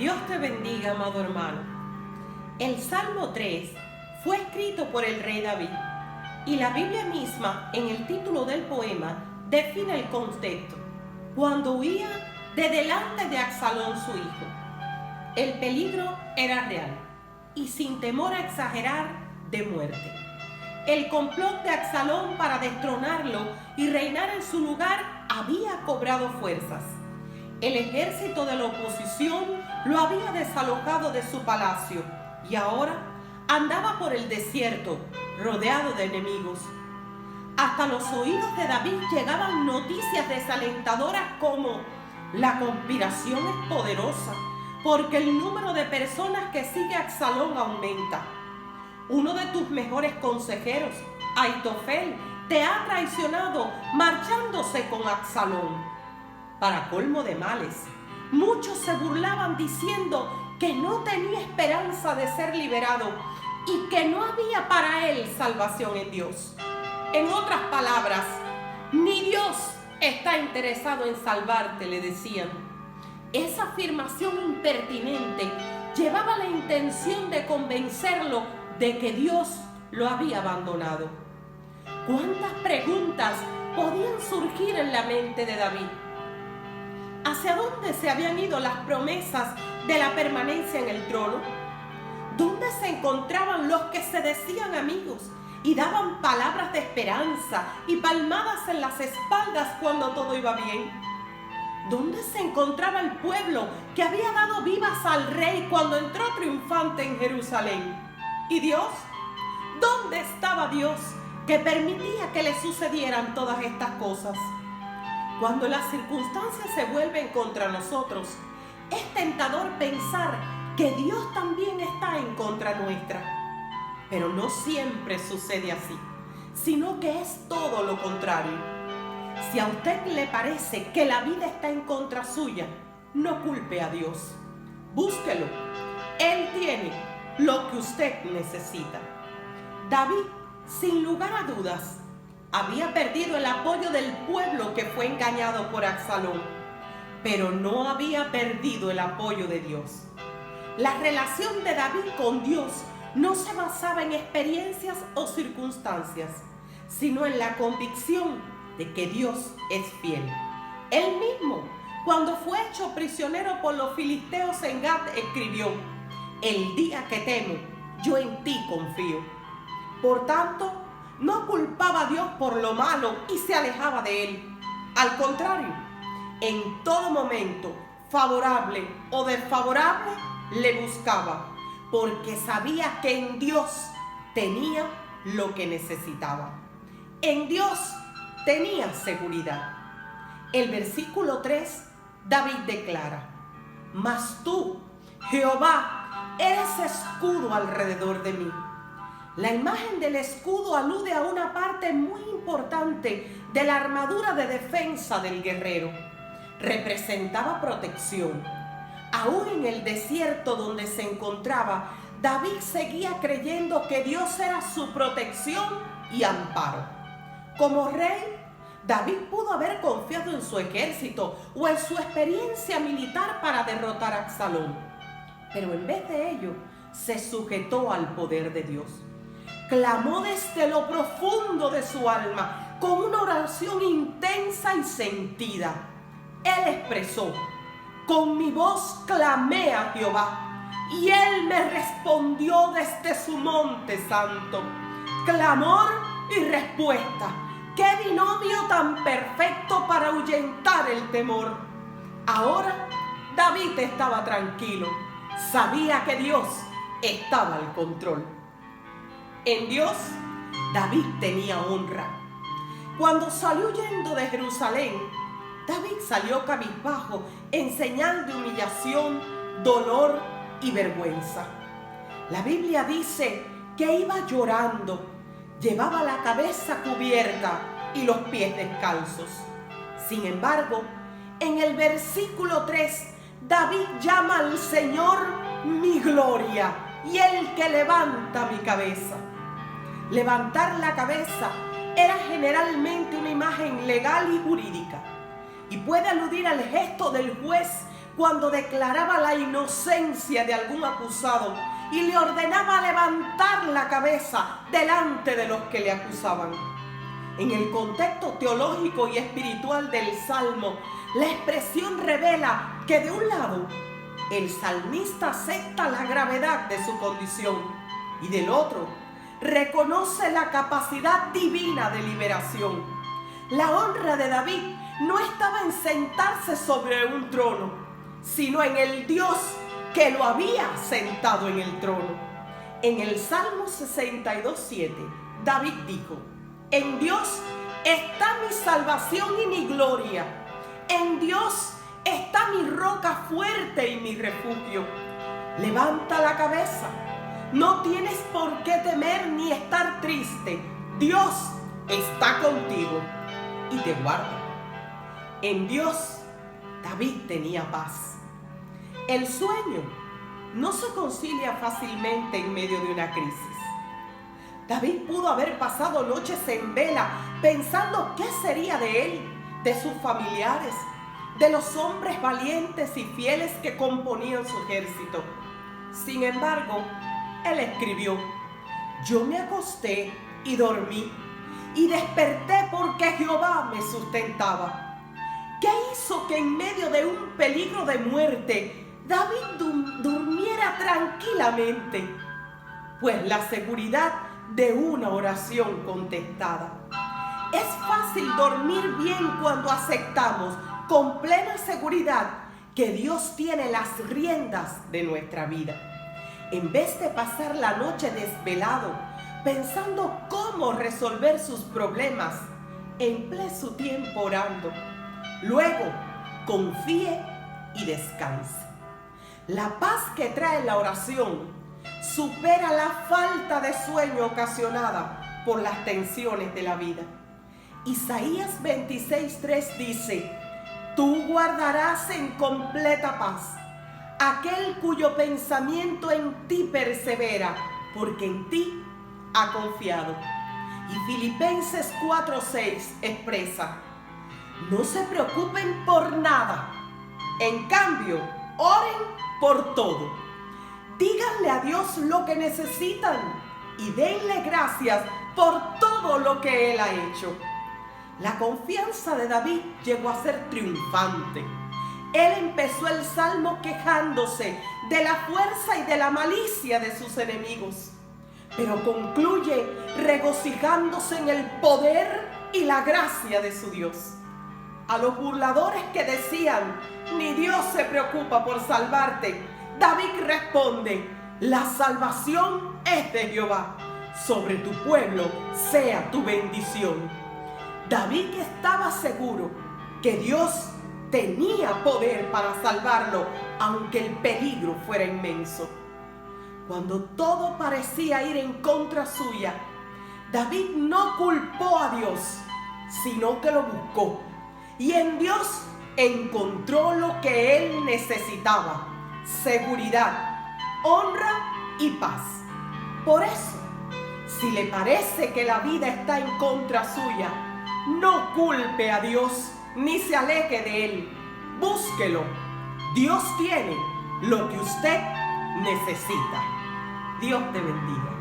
Dios te bendiga, amado hermano. El Salmo 3 fue escrito por el rey David y la Biblia misma, en el título del poema, define el contexto. Cuando huía de delante de Absalón su hijo, el peligro era real y sin temor a exagerar, de muerte. El complot de Absalón para destronarlo y reinar en su lugar había cobrado fuerzas. El ejército de la oposición lo había desalojado de su palacio y ahora andaba por el desierto rodeado de enemigos. Hasta los oídos de David llegaban noticias desalentadoras como: la conspiración es poderosa porque el número de personas que sigue a Absalón aumenta. Uno de tus mejores consejeros, Aitofel, te ha traicionado marchándose con Absalón. Para colmo de males, muchos se burlaban diciendo que no tenía esperanza de ser liberado y que no había para él salvación en Dios. En otras palabras, ni Dios está interesado en salvarte, le decían. Esa afirmación impertinente llevaba la intención de convencerlo de que Dios lo había abandonado. ¿Cuántas preguntas podían surgir en la mente de David? ¿Hacia dónde se habían ido las promesas de la permanencia en el trono? ¿Dónde se encontraban los que se decían amigos y daban palabras de esperanza y palmadas en las espaldas cuando todo iba bien? ¿Dónde se encontraba el pueblo que había dado vivas al rey cuando entró triunfante en Jerusalén? ¿Y Dios? ¿Dónde estaba Dios que permitía que le sucedieran todas estas cosas? Cuando las circunstancias se vuelven contra nosotros, es tentador pensar que Dios también está en contra nuestra. Pero no siempre sucede así, sino que es todo lo contrario. Si a usted le parece que la vida está en contra suya, no culpe a Dios. Búsquelo. Él tiene lo que usted necesita. David, sin lugar a dudas, había perdido el apoyo del pueblo que fue engañado por Absalón, pero no había perdido el apoyo de Dios. La relación de David con Dios no se basaba en experiencias o circunstancias, sino en la convicción de que Dios es fiel. Él mismo, cuando fue hecho prisionero por los filisteos en Gat, escribió: el día que temo, yo en ti confío. Por tanto, no culpaba a Dios por lo malo y se alejaba de él. Al contrario, en todo momento, favorable o desfavorable, le buscaba, porque sabía que en Dios tenía lo que necesitaba. En Dios tenía seguridad. El versículo 3, David declara: mas tú, Jehová, eres escudo alrededor de mí. La imagen del escudo alude a una parte muy importante de la armadura de defensa del guerrero. Representaba protección. Aún en el desierto donde se encontraba, David seguía creyendo que Dios era su protección y amparo. Como rey, David pudo haber confiado en su ejército o en su experiencia militar para derrotar a Absalón, pero en vez de ello, se sujetó al poder de Dios. Clamó desde lo profundo de su alma con una oración intensa y sentida. Él expresó: con mi voz clamé a Jehová y él me respondió desde su monte santo. Clamor y respuesta. ¡Qué binomio tan perfecto para ahuyentar el temor! Ahora David estaba tranquilo. Sabía que Dios estaba al control. En Dios, David tenía honra. Cuando salió huyendo de Jerusalén, David salió cabizbajo en señal de humillación, dolor y vergüenza. La Biblia dice que iba llorando, llevaba la cabeza cubierta y los pies descalzos. Sin embargo, en el versículo 3, David llama al Señor mi gloria y el que levanta mi cabeza. Levantar la cabeza era generalmente una imagen legal y jurídica y puede aludir al gesto del juez cuando declaraba la inocencia de algún acusado y le ordenaba levantar la cabeza delante de los que le acusaban. En el contexto teológico y espiritual del Salmo, la expresión revela que de un lado, el salmista acepta la gravedad de su condición y del otro, reconoce la capacidad divina de liberación. La honra de David no estaba en sentarse sobre un trono, sino en el Dios que lo había sentado en el trono. En el Salmo 62:7, David dijo: en Dios está mi salvación y mi gloria. En Dios está mi roca fuerte y mi refugio. Levanta la cabeza. No tienes por qué temer ni estar triste. Dios está contigo y te guarda. En Dios, David tenía paz. El sueño no se concilia fácilmente en medio de una crisis. David pudo haber pasado noches en vela pensando qué sería de él, de sus familiares, de los hombres valientes y fieles que componían su ejército. Sin embargo, él escribió: yo me acosté y dormí, y desperté porque Jehová me sustentaba. ¿Qué hizo que en medio de un peligro de muerte David durmiera tranquilamente? Pues la seguridad de una oración contestada. Es fácil dormir bien cuando aceptamos con plena seguridad que Dios tiene las riendas de nuestra vida. En vez de pasar la noche desvelado pensando cómo resolver sus problemas, emplee su tiempo orando. Luego, confíe y descanse. La paz que trae la oración supera la falta de sueño ocasionada por las tensiones de la vida. Isaías 26:3 dice: tú guardarás en completa paz aquel cuyo pensamiento en ti persevera, porque en ti ha confiado. Y Filipenses 4:6 expresa: no se preocupen por nada, en cambio, oren por todo. Díganle a Dios lo que necesitan y denle gracias por todo lo que Él ha hecho. La confianza de David llegó a ser triunfante. Él empezó el salmo quejándose de la fuerza y de la malicia de sus enemigos, pero concluye regocijándose en el poder y la gracia de su Dios. A los burladores que decían: ni Dios se preocupa por salvarte, David responde: la salvación es de Jehová, sobre tu pueblo sea tu bendición. David estaba seguro que Dios tenía poder para salvarlo, aunque el peligro fuera inmenso. Cuando todo parecía ir en contra suya, David no culpó a Dios, sino que lo buscó. Y en Dios encontró lo que él necesitaba: seguridad, honra y paz. Por eso, si le parece que la vida está en contra suya, no culpe a Dios ni se aleje de Él. Búsquelo. Dios tiene lo que usted necesita. Dios te bendiga.